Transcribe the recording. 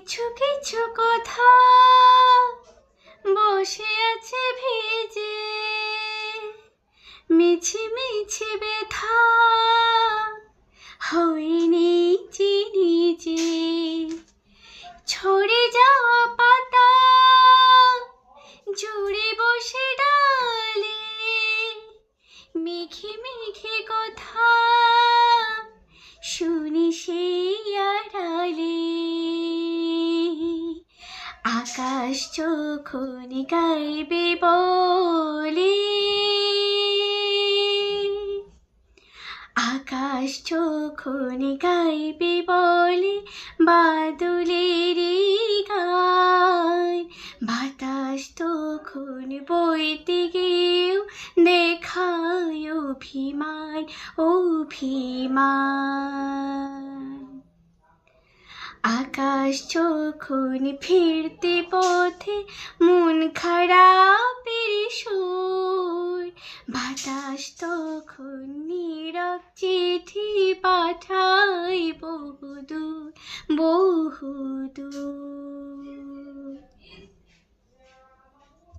কিছু কিছু কথা বসে আছে ভিজে, মিছি মিছি ব্যথা হয়নি চিনি যে। ঝরে যাওয়া পাতা জুড়ে বসে ডালে, মেঘে মেঘে কথা শুনি সেই আড়ালে। আকাশ যখন গাইবে বলে, আকাশ যখন গাইবে বলে বাদলের গান, বাতাস তখন বইতে গিয়েও দেখায় অভিমান অভিমান। আকাশ যখন ফিরতে পথে মন খারাপের সুর, বাতাস তখন নীরব চিঠি পাঠায় বহুদূর বহুদূর।